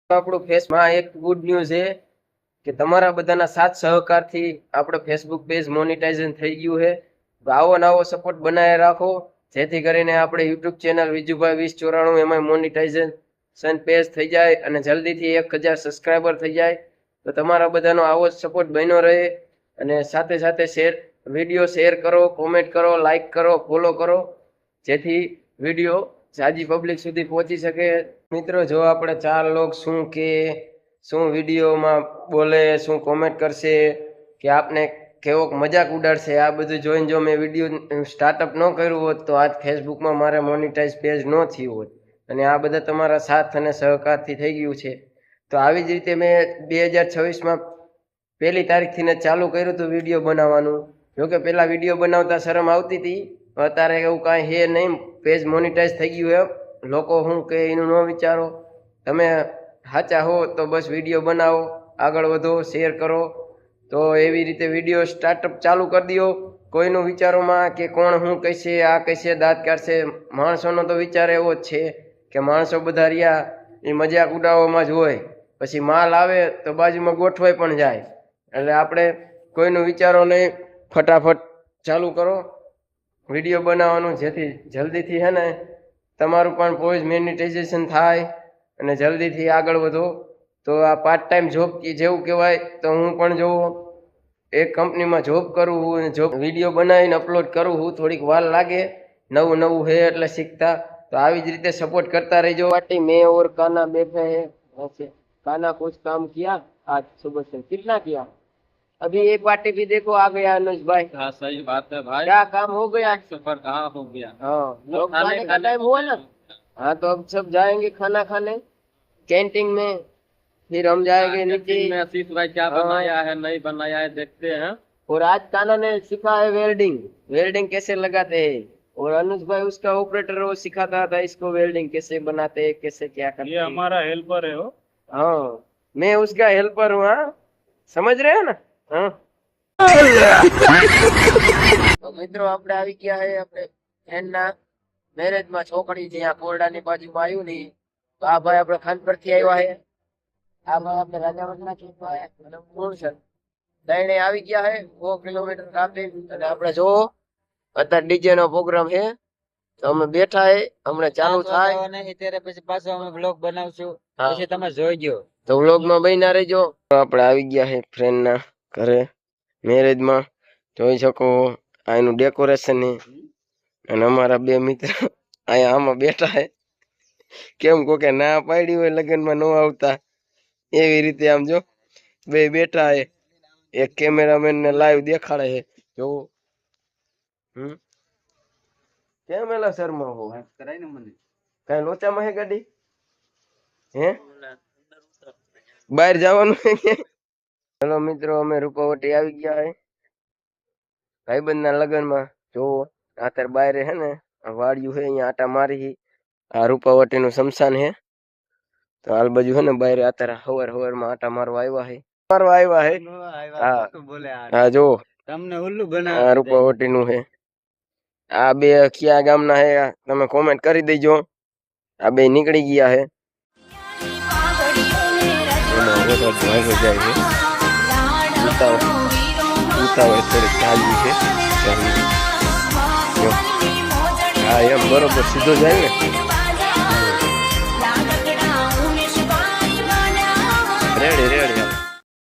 આપણું ફેસમાં એક good news છે કે તમારા બધાના સાથ સહકારથી આપણો ફેસબુક પેજ મોનેટાઇઝેશન થઈ ગયું છે. તો આવો નવો સપોર્ટ બનાવી રાખો, જેથી કરીને આપણે યુટ્યુબ ચેનલ વિજુભાઈ 2094 એમાં મોનેટાઇઝેશન પેજ થઈ જાય અને જલ્દીથી 1000 સબસ્ક્રાઈબર થઈ જાય. તો તમારા બધાનો આવો જ સપોર્ટ બન્યો રહે અને સાથે સાથે વિડીયો શેર કરો, કોમેન્ટ કરો, લાઈક કરો, ફોલો કરો, જેથી વિડીયો જાજી પબ્લિક સુધી પહોંચી શકે. મિત્રો, જો આપણે 4 લોગ શું વિડીયોમાં બોલે, શું કોમેન્ટ કરશે, કે આપને કેવોક મજાક ઉડાડશે, આ બધું જોઈને જો મેં વિડીયો સ્ટાર્ટઅપ ન કર્યું હોત તો આજ ફેસબુકમાં મારે મોનેટાઇઝ પેજ ન થયું હોત. અને આ બધા તમારા સાથ અને સહકારથી થઈ ગયું છે. તો આવી જ રીતે મેં 2026માં 1લી તારીખથી ચાલુ કર્યું હતું વિડીયો બનાવવાનું. જોકે પહેલાં વિડીયો બનાવતા શરમ આવતી હતી, અત્યારે એવું કાંઈ હે નહીં. પેજ મોનેટાઇઝ થઈ ગયું એમ. લોકો શું કે એનું ન વિચારો, તમે સાચા હો તો બસ વિડીયો બનાવો, આગળ વધો, શેર કરો. તો એવી રીતે વિડીયો સ્ટાર્ટઅપ ચાલુ કરી દો. કોઈનું વિચારોમાં કે કોણ શું કહેશે, આ કહેશે, દાંત કાઢશે, માણસોનો તો વિચાર એવો જ છે કે માણસો બધા રહ્યા એ મજાક ઉડાવવામાં જ હોય, પછી માલ આવે તો બાજુમાં ગોઠવાઈ પણ જાય. એટલે આપણે કોઈનું વિચારો નહીં, ફટાફટ ચાલુ કરો વિડીયો બનાવવાનું, જેથી જલ્દીથી હે ને તમારું પણ પોઈઝ મોનેટાઇઝેશન થાય અને જલ્દીથી આગળ વધો. તો આ પાર્ટ ટાઈમ જોબ જેવું કહેવાય. તો હું પણ જોઉં એક કંપનીમાં જોબ કરું હું, જોબ વિડીયો બનાવીને અપલોડ કરું હું. થોડીક વાર લાગે, નવું હે એટલે શીખતા. તો આવી જ રીતે સપોર્ટ करता रहिए. पार्टी में और काना बैठे हैं ऐसे. काना कुछ काम किया आज सुबह से? कितना किया? अभी ये पार्टी भी देखो आ गया अनुज भाई. हाँ सही बात है भाई. क्या काम हो गया? सफर कहाँ हो गया? हाँ, लोग खाने का टाइम हुआ ना. हाँ, तो अब सब जाएंगे खाना खाने कैंटीन में, फिर हम जाएंगे नीचे. आशीष भाई क्या बनाया है, नहीं बनाया है, देखते हैं. और आज काना ने सीखा है वेल्डिंग कैसे लगाते हैं. और अनुज भाई उसका ऑपरेटर वो सिखाता था इसको वेल्डिंग कैसे बनाते हैं, कैसे क्या करते हैं. ये हमारा हेल्पर है वो. हाँ, मैं उसका हेल्पर हूँ. हाँ, समझ रहे हो ना. हाँ. તો મિત્રો, આપણે આવી ગયા છે આપણે ફ્રેન્ડના મેરેજમાં. છોકરી જ્યાં કોરડાની બાજુમાં આવ્યું ને, તો આ ભાઈ આપણે ખાનપરથી આવ્યા છે. આ ભાઈ આપણે રાજાવટના ખેતમાં આવ્યા અને મૂળસર દઈને આવી ગયા છે 100 કિલોમીટર કાપી. અને આપણે જો અત્યારે ડીજે નો પ્રોગ્રામ છે, તો અમે બેઠા છે, હમણાં ચાલુ થાય ત્યારે પછી પાછો અમે વ્લોગ બનાવશું, પછી તમે જોઈજો. તો વ્લોગ માં બન્યા રહેજો. આપણે આવી ગયા છે ફ્રેન્ડ ના ઘરે મેરેજમાં. જોઈ શકો આ એનું ડેકોરેશન છે. અને અમારા 2 મિત્ર અહીંયા આમાં બેઠા છે. કેમ કોકે ના પાડી હોય લગ્નમાં ન આવતા, એવી રીતે આમ જો 2 બેઠા છે. એક કેમેરામેન ને લાઈવ દેખાડે છે. જો કેમ એલા શર્મા હો કરાય ને મને કઈ લોચામાં હે ગાડી હે બહાર જવાનું છે. હેલો મિત્રો, અમે રૂપાવટી આવી ગયા હે ભાઈબંધના લગ્નમાં. જોવો અત્યારે બહાર હે ને વાડિયું હે, અહીંયા આટા મારી. આ રૂપાવટી નું શમશાન હે. તો હાલ બાજુ હે ને બહાર અત્યારે હવારમાં આટા મારવા આવ્યા હે. હા જો તમને ઉલ્લુ બનાવ. આ રૂપાવટી નું હે. આ 2 ક્યાં ગામના હે તમે કોમેન્ટ કરી દેજો. આ 2 નીકળી ગયા હે. ઉતાવળ થોડીક ચાલવી છે. હા એમ બરોબર સીધો જાય ને. રેડી